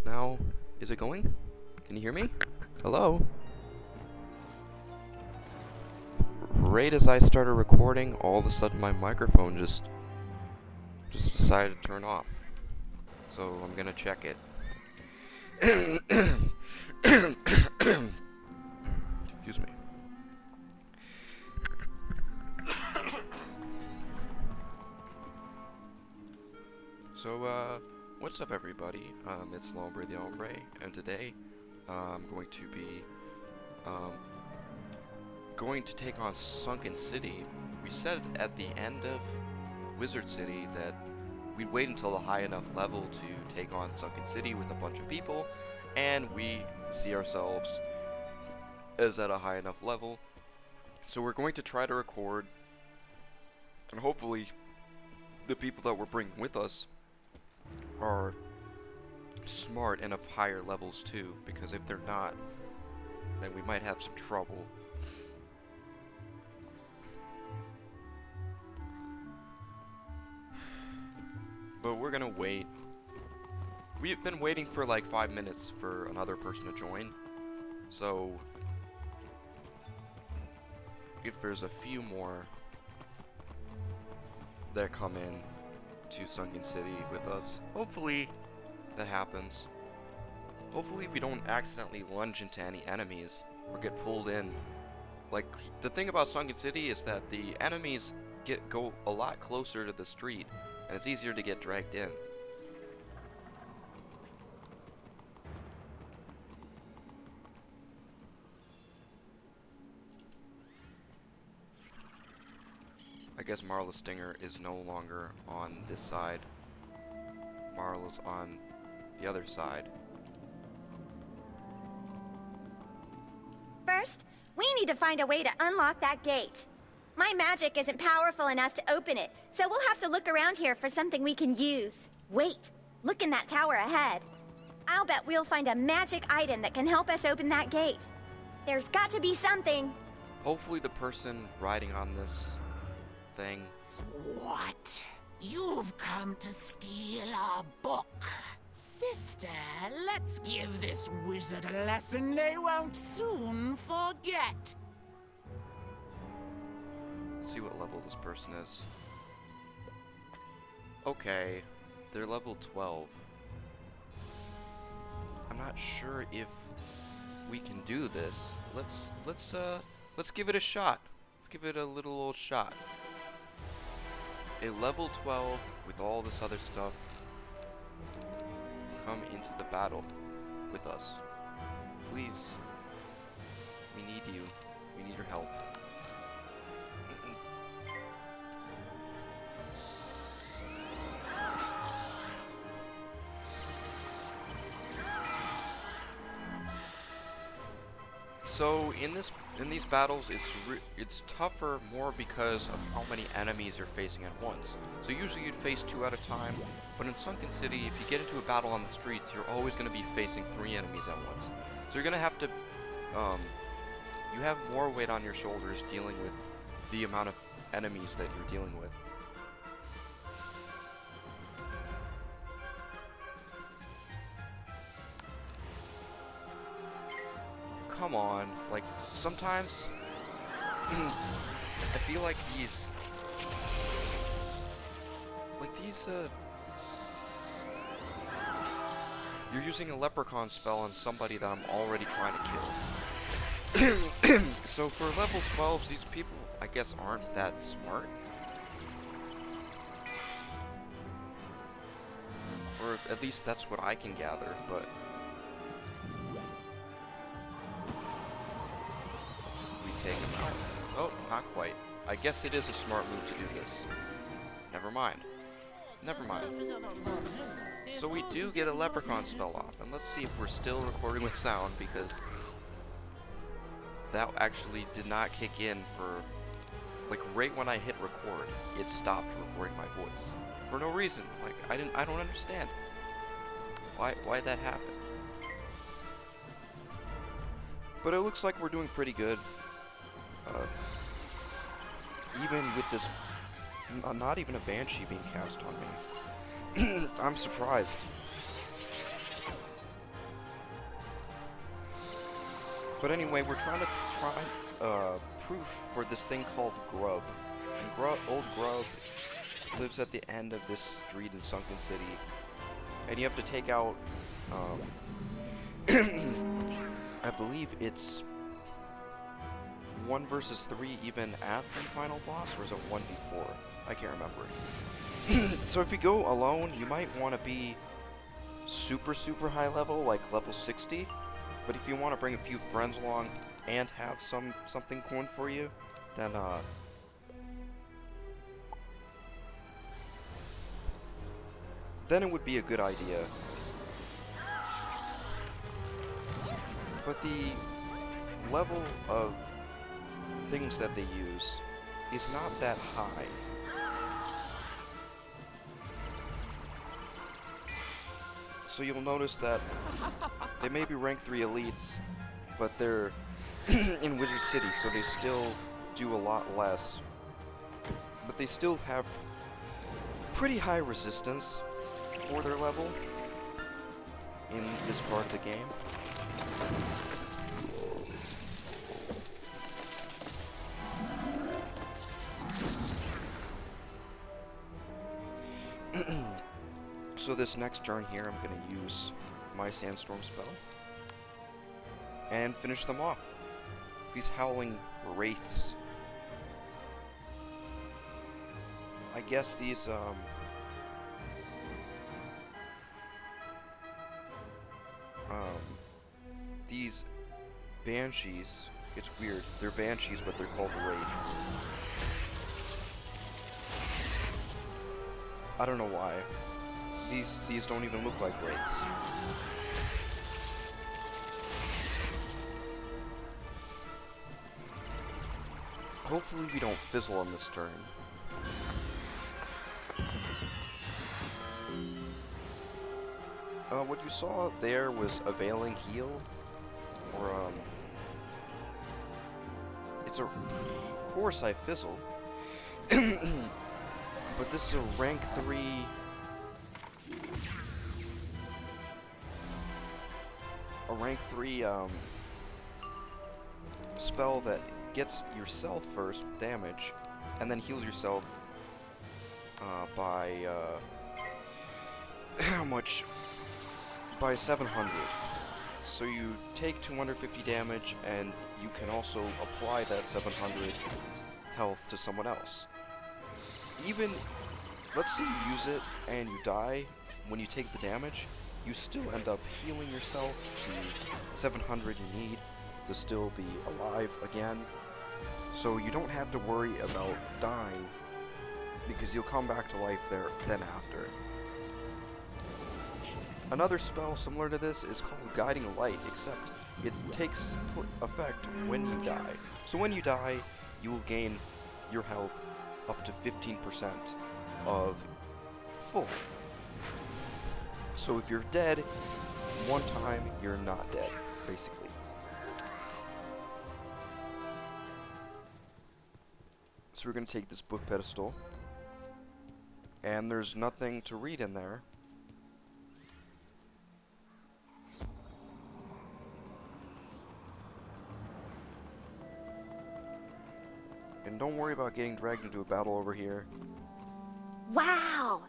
Now, is it going? Can you hear me? Hello? Right as I started recording, all of a sudden my microphone just decided to turn off. So I'm gonna check it. Excuse me. So, what's up everybody? It's Lombre the Ombre, and today, I'm going to be, going to take on Sunken City. We said at the end of Wizard City that we'd wait until a high enough level to take on Sunken City with a bunch of people, and we see ourselves as at a high enough level. So we're going to try to record, and hopefully the people that we're bringing with us are smart and of higher levels too, because if they're not, then we might have some trouble. But we're gonna wait. We've been waiting for like 5 minutes for another person to join, so if there's a few more that come in to Sunken City with us, hopefully that happens. Hopefully we don't accidentally lunge into any enemies or get pulled in. Like, the thing about Sunken City is that the enemies go a lot closer to the street, and it's easier to get dragged in. I guess Marla Stinger is no longer on this side. Marla's on the other side. First, we need to find a way to unlock that gate. My magic isn't powerful enough to open it, so we'll have to look around here for something we can use. Wait, look in that tower ahead. I'll bet we'll find a magic item that can help us open that gate. There's got to be something. Hopefully the person riding on this thing. What? You've come to steal our book. Sister, let's give this wizard a lesson they won't soon forget. Let's see what level this person is. Okay, they're level 12. I'm not sure if we can do this. Let's give it a shot. Let's give it a little old shot. A level 12 with all this other stuff come into the battle with us. Please. We need you. We need your help. So in these battles, it's tougher more because of how many enemies you're facing at once. So usually you'd face 2 at a time, but in Sunken City, if you get into a battle on the streets, you're always going to be facing 3 enemies at once. So you're going to have to, you have more weight on your shoulders dealing with the amount of enemies that you're dealing with. Come on, like, sometimes I feel like these you're using a leprechaun spell on somebody that I'm already trying to kill. So for level 12s, these people, I guess, aren't that smart. Or at least that's what I can gather, but take him out. Oh, not quite. I guess it is a smart move to do this. Never mind. Never mind. So we do get a leprechaun spell off, and let's see if we're still recording with sound, because that actually did not kick in for, like, right when I hit record, it stopped recording my voice. For no reason. Like, I don't understand why that happened. But it looks like we're doing pretty good. Even with this, not even a banshee being cast on me. I'm surprised. But anyway, we're trying to proof for this thing called Grubb. And old Grubb lives at the end of this street in Sunken City. And you have to take out, I believe it's 1 versus 3 even at the final boss, or is it 1 before? I can't remember. So if you go alone, you might want to be super high level, like level 60. But if you want to bring a few friends along and have something going for you, then it would be a good idea. But the level of things that they use is not that high. So you'll notice that they may be rank 3 elites, but they're in Wizard City, so they still do a lot less. But they still have pretty high resistance for their level in this part of the game. So this next turn here, I'm going to use my Sandstorm spell and finish them off. These howling wraiths. I guess these banshees, it's weird, they're banshees but they're called wraiths. I don't know why. These don't even look like wraiths. Hopefully we don't fizzle on this turn. What you saw there was Availing Heal, or it's of course I fizzled, but this is a rank 3 spell that gets yourself first damage, and then heals yourself by how much? By 700. So you take 250 damage, and you can also apply that 700 health to someone else. Even, let's say you use it and you die when you take the damage, you still end up healing yourself to 700 you need to still be alive again. So you don't have to worry about dying, because you'll come back to life there then after. Another spell similar to this is called Guiding Light, except it takes effect when you die. So when you die, you will gain your health up to 15% of full. So if you're dead one time, you're not dead, basically. So we're going to take this book pedestal, and there's nothing to read in there. And don't worry about getting dragged into a battle over here. Wow!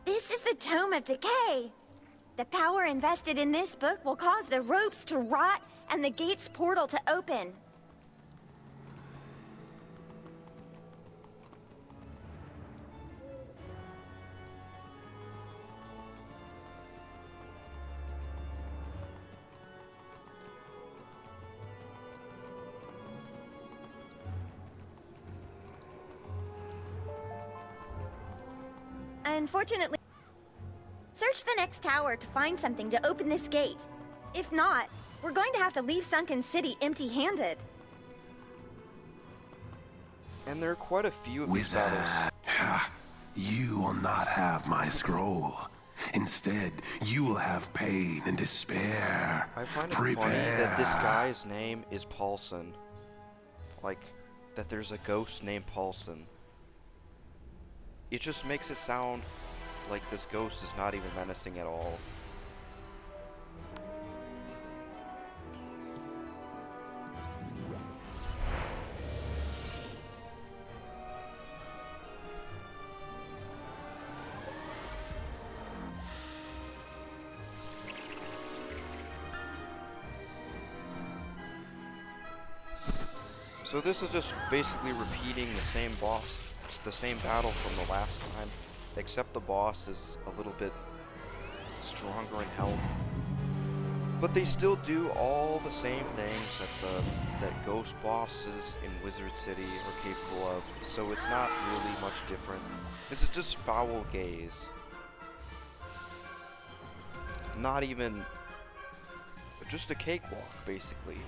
This is the Tome of Decay! The power invested in this book will cause the ropes to rot and the gate's portal to open. Unfortunately, search the next tower to find something to open this gate. If not, we're going to have to leave Sunken City empty-handed. And there are quite a few of these battles. You will not have my scroll. Instead, you will have pain and despair. I find it funny that this guy's name is Paulson. Like, that there's a ghost named Paulson. It just makes it sound like this ghost is not even menacing at all. So this is just basically repeating the same boss, the same battle from the last time, except the boss is a little bit stronger in health. But they still do all the same things that ghost bosses in Wizard City are capable of, so it's not really much different. This is just foul gaze. Not even just a cakewalk, basically.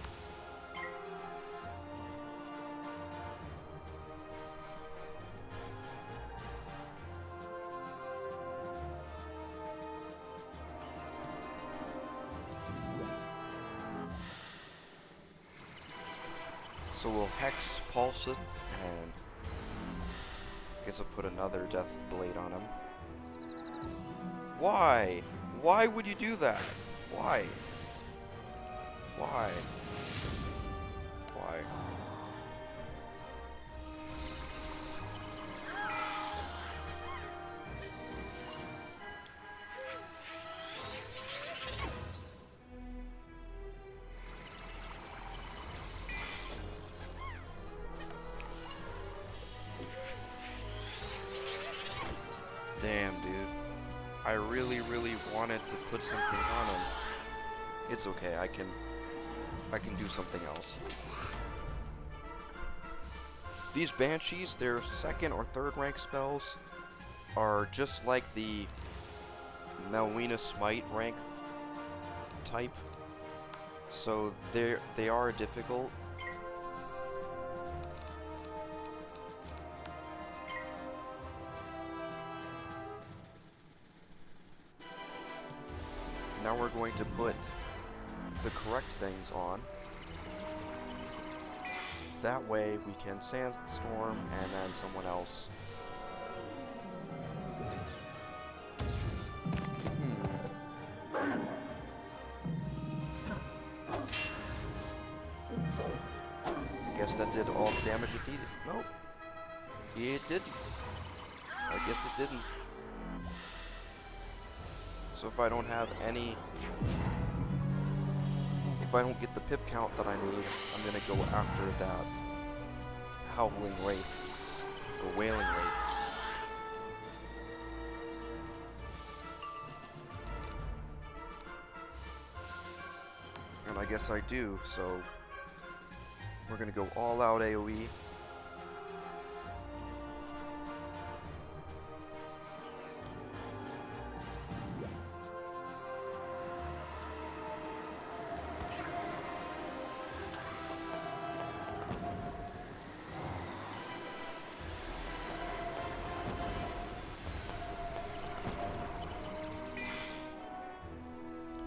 So we'll Hex Pulse it, and I guess I'll put another Death Blade on him. Why? Why would you do that? Why? Why? Why? Damn, dude. I really wanted to put something on him. It's okay, I can do something else. These Banshees, their second or third rank spells are just like the Melwina Smite rank type. So they are difficult. Now we're going to put the correct things on. That way we can Sandstorm and then someone else. I guess that did all the damage it needed. Nope. It didn't. I guess it didn't. So if I don't have any, if I don't get the pip count that I need, I'm gonna go after that Howling Wraith, or Wailing Wraith. And I guess I do, so we're gonna go all out AoE.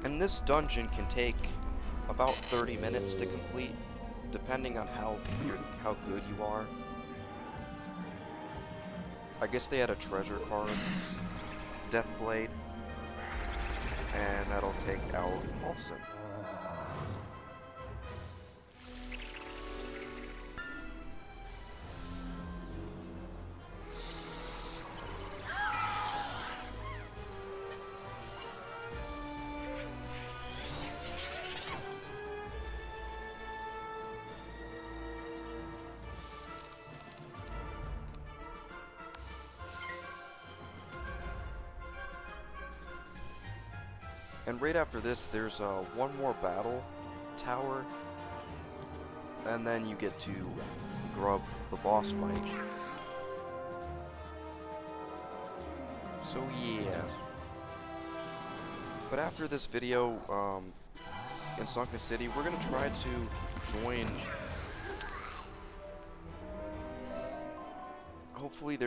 And this dungeon can take about 30 minutes to complete, depending on how good you are. I guess they had a treasure card, Deathblade, and that'll take out Paulson. And right after this, there's one more battle tower, and then you get to Grubb, the boss fight. So yeah. But after this video, in Sunken City, we're gonna try to join. Hopefully,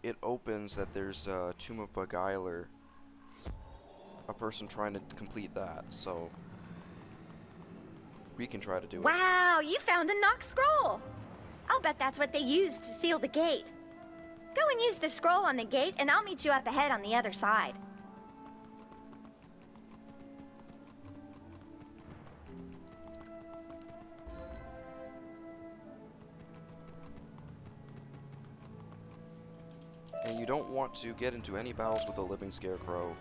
it opens that there's a Tomb of Beguiler. A person trying to complete that, so we can try to do it. Wow, you found a Nock scroll! I'll bet that's what they used to seal the gate. Go and use the scroll on the gate, and I'll meet you up ahead on the other side. And you don't want to get into any battles with a living scarecrow.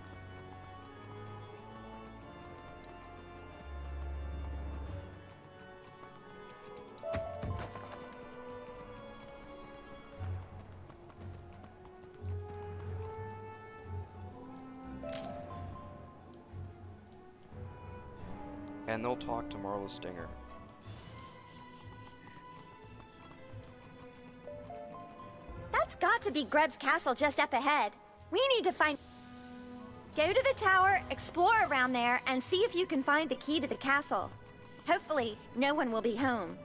and they'll talk to Marla Stinger. That's got to be Grubb's castle just up ahead. We need to find... Go to the tower, explore around there, and see if you can find the key to the castle. Hopefully, no one will be home.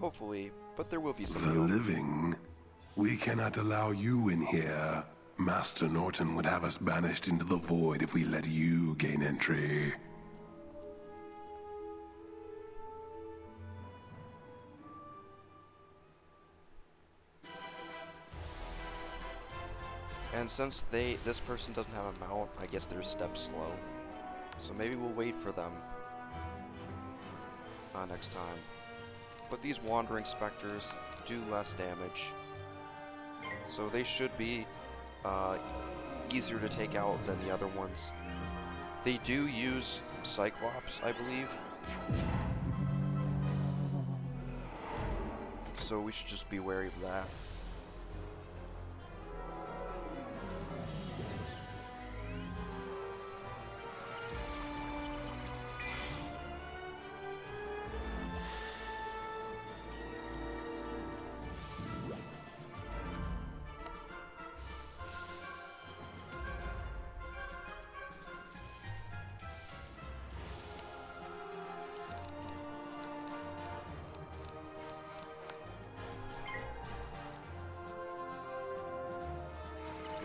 Hopefully, but there will be The some. living? We cannot allow you in here. Master Norton would have us banished into the void if we let you gain entry. And since this person doesn't have a mount, I guess their steps slow. So maybe we'll wait for them next time. But these wandering specters do less damage, so they should be easier to take out than the other ones. They do use Cyclops, I believe. So we should just be wary of that.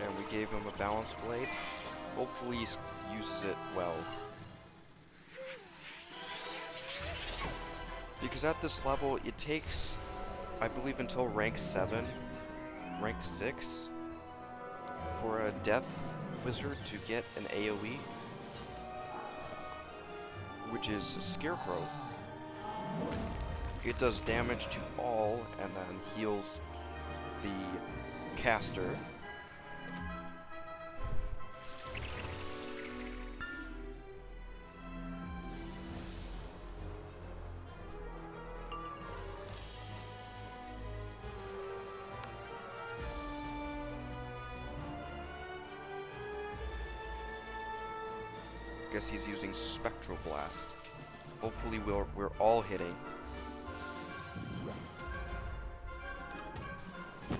And we gave him a balance blade. Hopefully he uses it well. Because at this level, it takes, I believe, until rank 7, rank 6, for a death wizard to get an AoE, which is Scarecrow. It does damage to all and then heals the caster. Guess he's using Spectral Blast. Hopefully we're all hitting.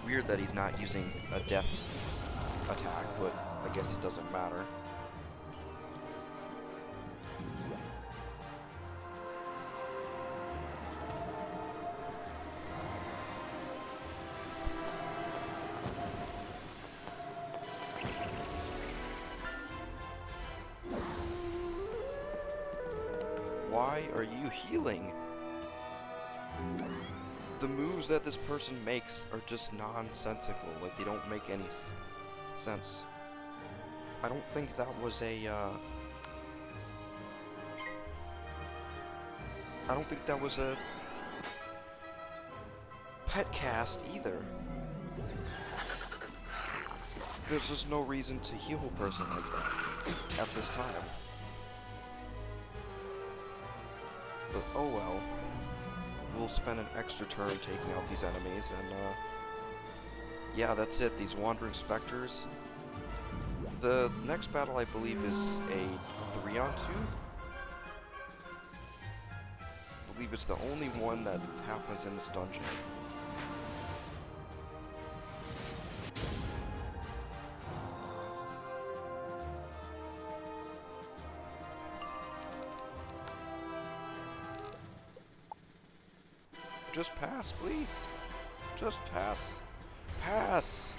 Weird that he's not using a death attack, but I guess it doesn't matter. Why are you healing? The moves that this person makes are just nonsensical. Like, they don't make any sense. I don't think that was a, I don't think that was a pet cast either. There's just no reason to heal a person like that at this time. But oh well. We'll spend an extra turn taking out these enemies, and yeah, that's it. These wandering specters. The next battle, I believe, is a 3-on-2. I believe it's the only one that happens in this dungeon. Just pass, please. Just pass. Pass!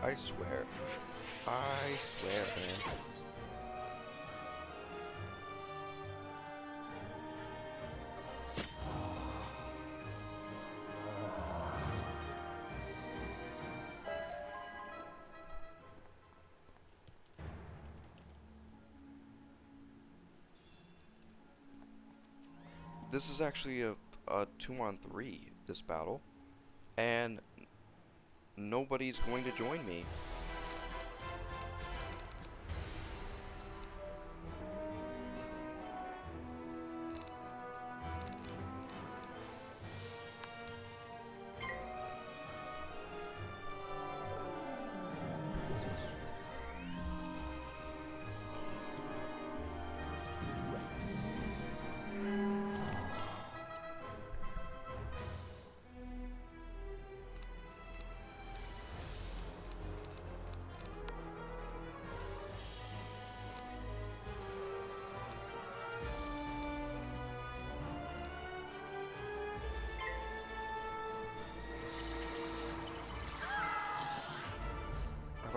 I swear. I swear, man. This is actually a 2-on-3, this battle, and nobody's going to join me.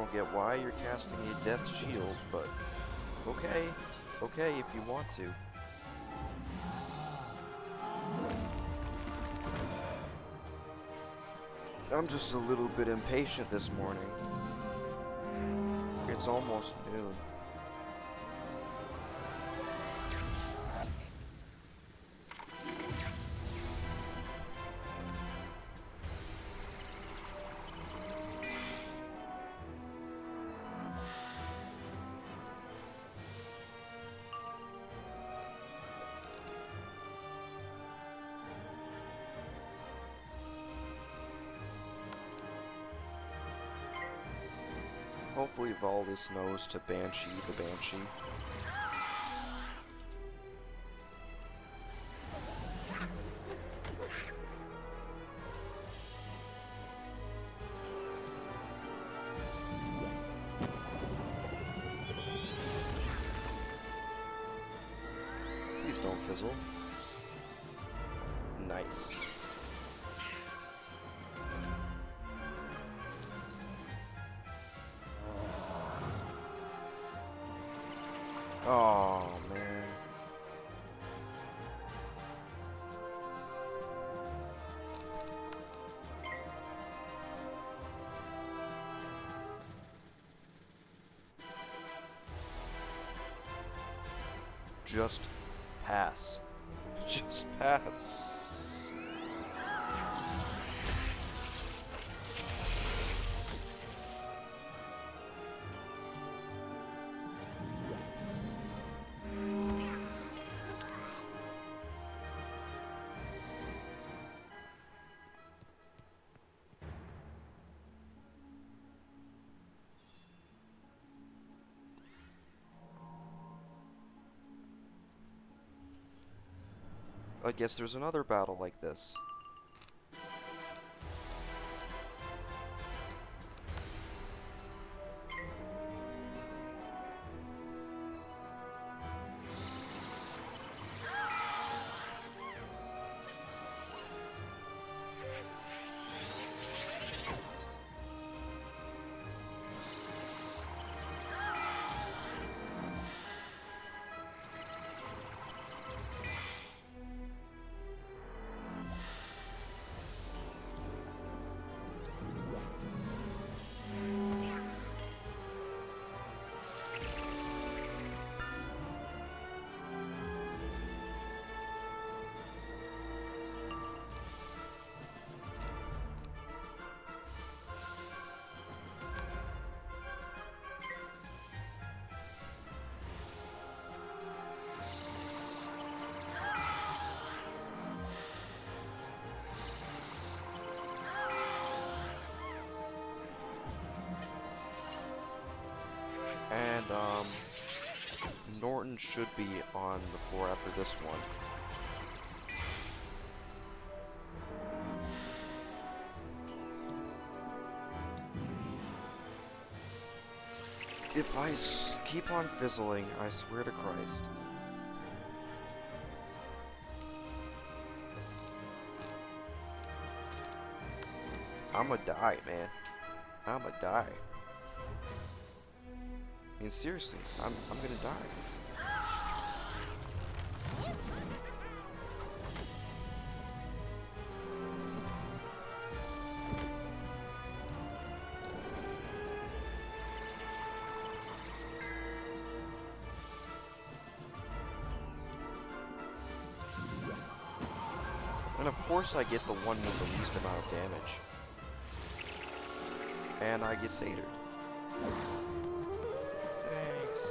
don't get why you're casting a death shield, but okay. Okay, if you want to. I'm just a little bit impatient this morning. It's almost noon. Hopefully Valdis knows to Banshee the Banshee. Please don't fizzle. Nice. Oh, man. Just pass. Just pass. I guess there's another battle like this. And, Norton should be on the floor after this one. If I keep on fizzling, I swear to Christ. I'ma die, man. I'ma die. I mean, seriously, I'm gonna die. And of course I get the one with the least amount of damage. And I get sated. Thanks.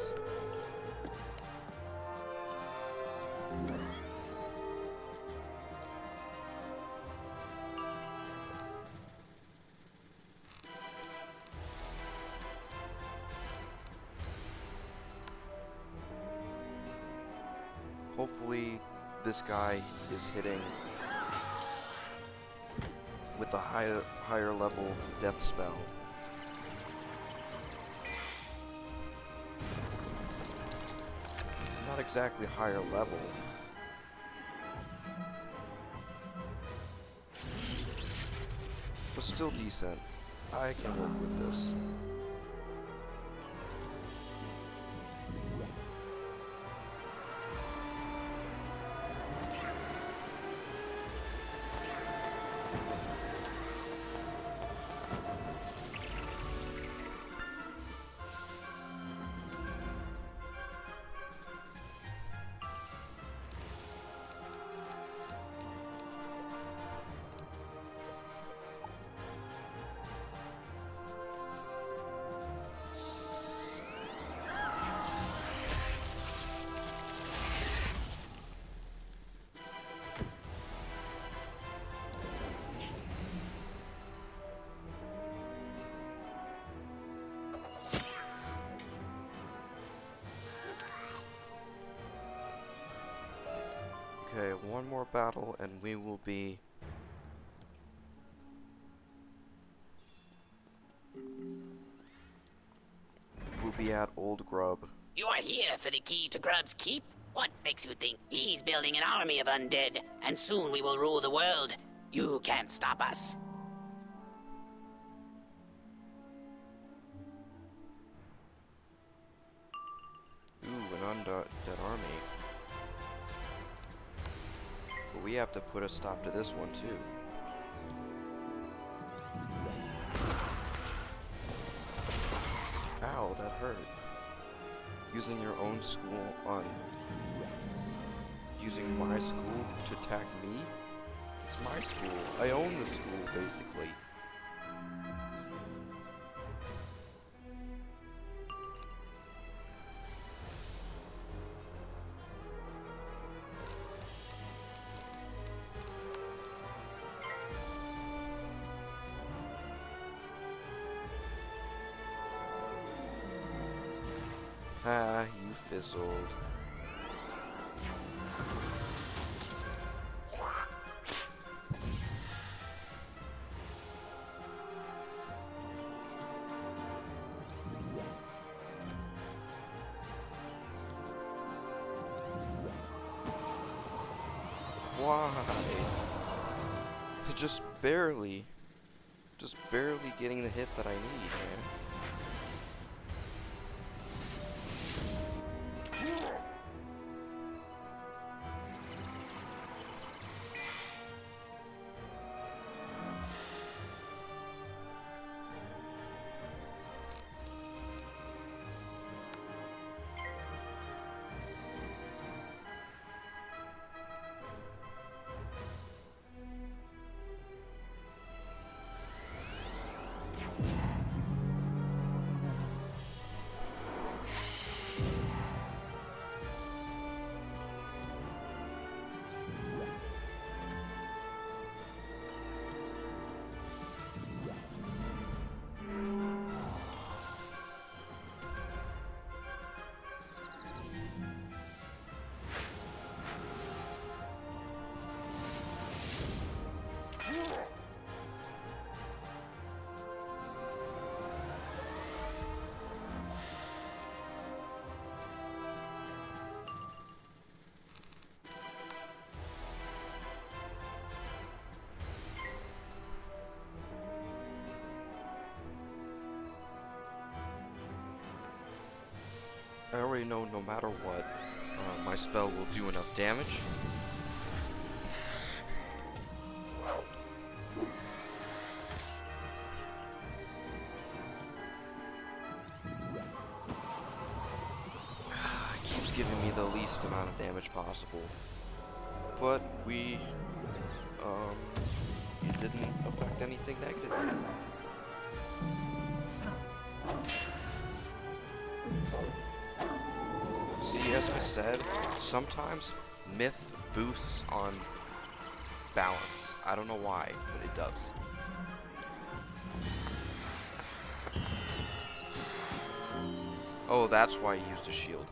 Hopefully this guy is hitting with a higher level death spell. Not exactly higher level. But still decent. I can work with this. one more battle and we will be... We'll be at Old Grubb. You are here for the key to Grubb's keep? What makes you think he's building an army of undead, and soon we will rule the world? You can't stop us. Ooh, an undead army. But we have to put a stop to this one too. Ow, that hurt. Using your own school on... Using my school to attack me? It's my school. I own the school, basically. Ah, you fizzled. Why? Just barely getting the hit that I need, man. I already know no matter what, my spell will do enough damage. It keeps giving me the least amount of damage possible. But it didn't affect anything negatively. See, as we said, sometimes myth boosts on balance. I don't know why, but it does. Oh, that's why he used a shield.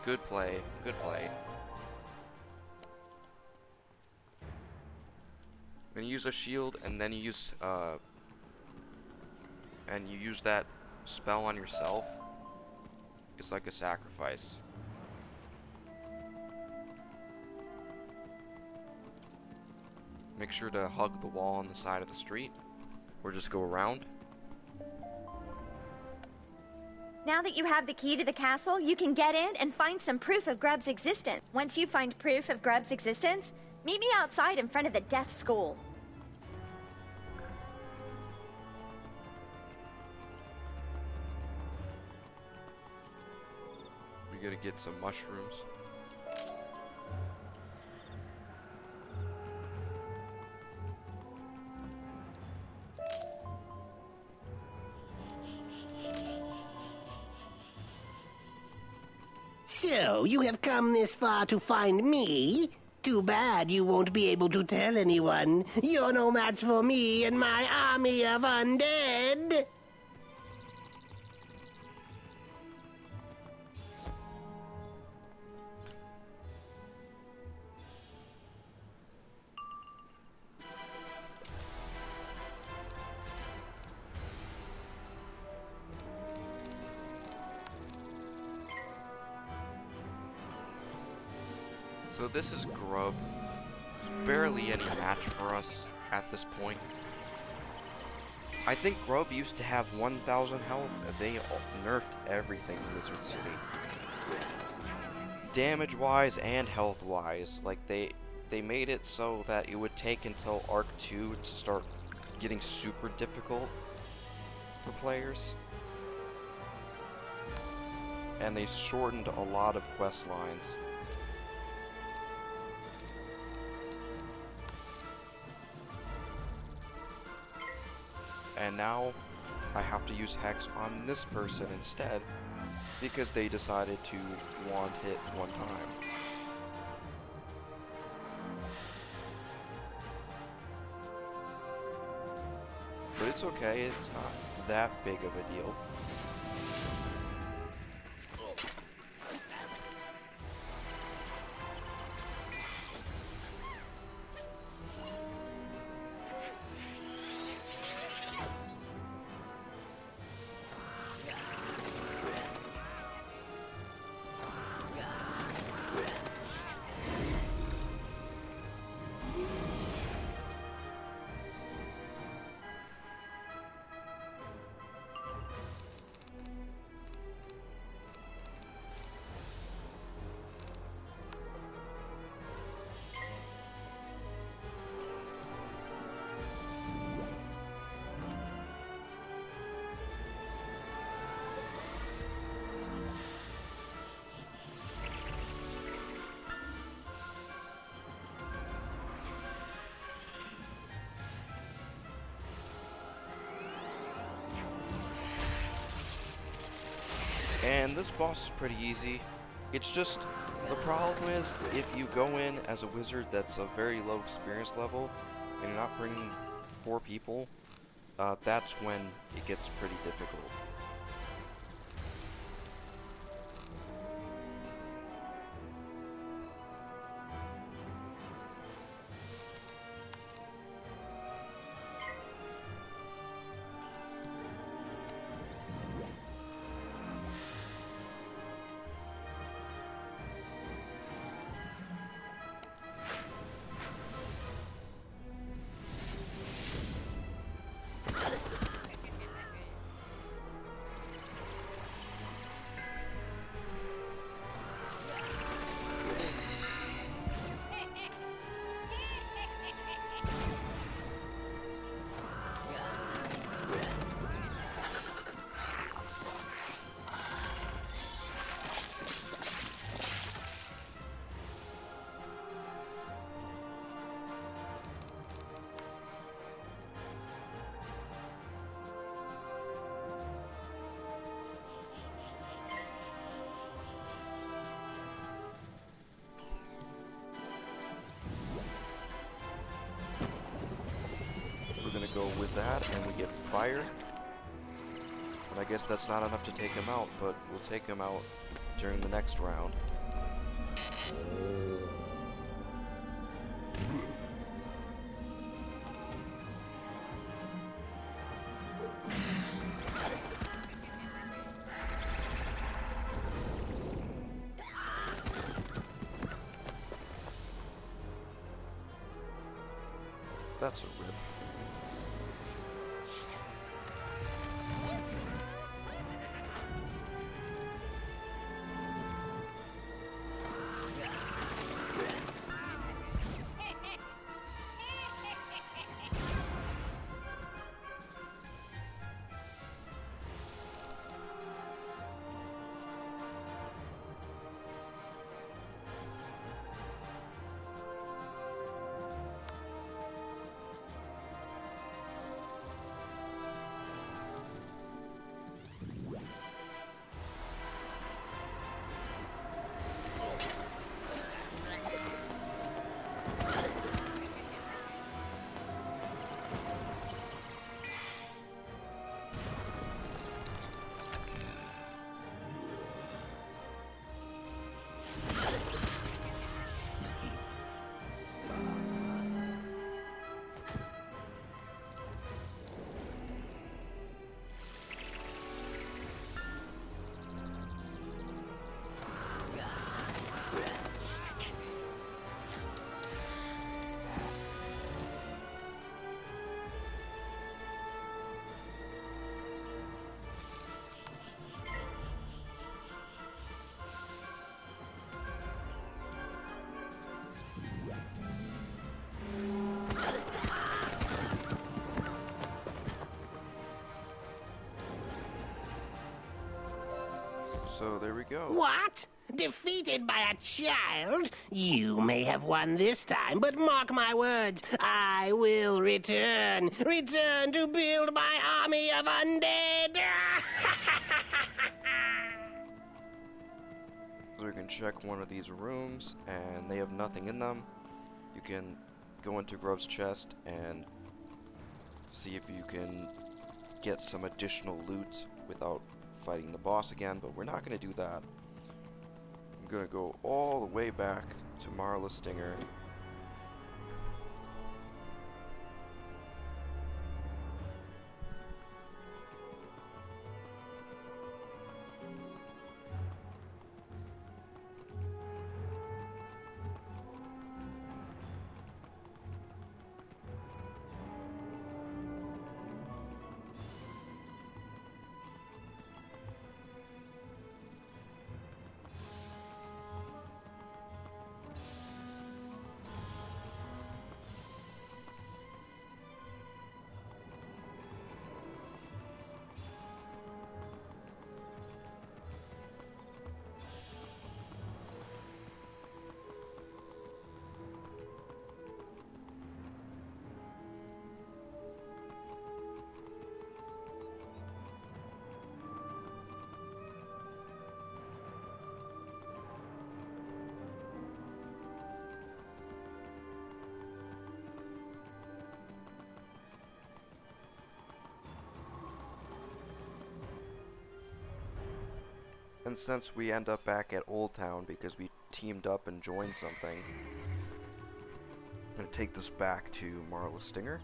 Good play, good play. When you use a shield and then you use that spell on yourself, it's like a sacrifice. Make sure to hug the wall on the side of the street, or just go around. Now that you have the key to the castle, you can get in and find some proof of Grubb's existence. Once you find proof of Grubb's existence, meet me outside in front of the Death School. We gotta get some mushrooms. So, you have come this far to find me? Too bad you won't be able to tell anyone. You're no match for me and my army of undead. So this is Grubb. There's barely any match for us at this point. I think Grubb used to have 1,000 health. They nerfed everything in Wizard City. Damage-wise and health-wise. Like, they made it so that it would take until Arc 2 to start getting super difficult for players. And they shortened a lot of quest lines. And now I have to use Hex on this person instead because they decided to wand hit one time. But it's okay, it's not that big of a deal. And this boss is pretty easy. It's just, the problem is, if you go in as a wizard that's a very low experience level, and you're not bringing 4 people, that's when it gets pretty difficult. Go with that, and we get fire. And I guess that's not enough to take him out, but we'll take him out during the next round. That's a rip. So there we go. What? Defeated by a child? You may have won this time, but mark my words, I will return. Return to build my army of undead. So you can check one of these rooms, and they have nothing in them. You can go into Grubb's chest and see if you can get some additional loot without fighting the boss again, but we're not going to do that. I'm going to go all the way back to Marla Stinger. And since we end up back at Old Town because we teamed up and joined something, I'm going to take this back to Marla Stinger.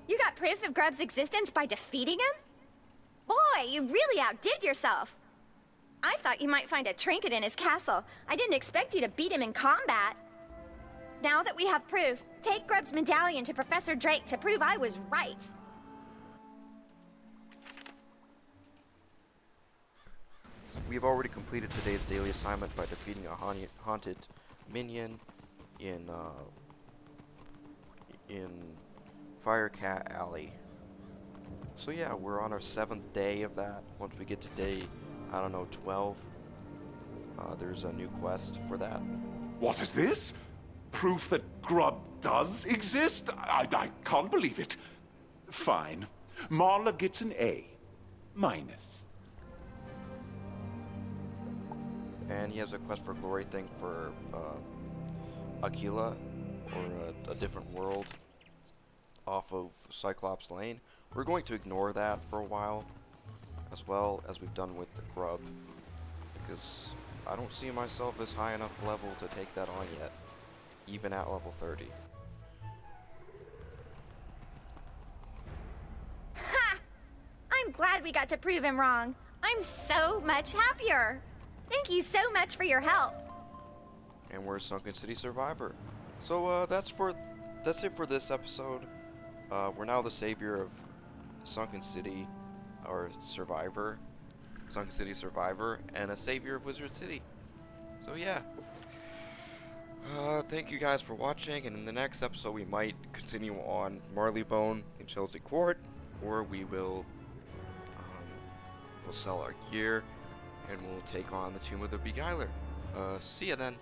You got proof of Grubb's existence by defeating him? Boy, you really outdid yourself. I thought you might find a trinket in his castle. I didn't expect you to beat him in combat. Now that we have proof, take Grubb's medallion to Professor Drake to prove I was right. We've already completed today's daily assignment by defeating a haunted minion in Firecat Alley. So yeah, we're on our 7th day of that. Once we get to day, I don't know, 12, there's a new quest for that. What is this? Proof that Grubb does exist? I can't believe it. Fine. Marla gets an A. Minus. And he has a quest for glory thing for Aquila, or a different world off of Cyclops Lane. We're going to ignore that for a while, as well as we've done with the Grubb, because I don't see myself as high enough level to take that on yet, even at level 30. Ha! I'm glad we got to prove him wrong. I'm so much happier. Thank you so much for your help. And we're Sunken City Survivor. So that's it for this episode. We're now the savior of Sunken City, or Survivor, Sunken City Survivor, and a savior of Wizard City. So yeah. Thank you guys for watching, and in the next episode we might continue on Marleybone in Chelsea Court, or we'll sell our gear, and we'll take on the Tomb of the Beguiler. See ya then.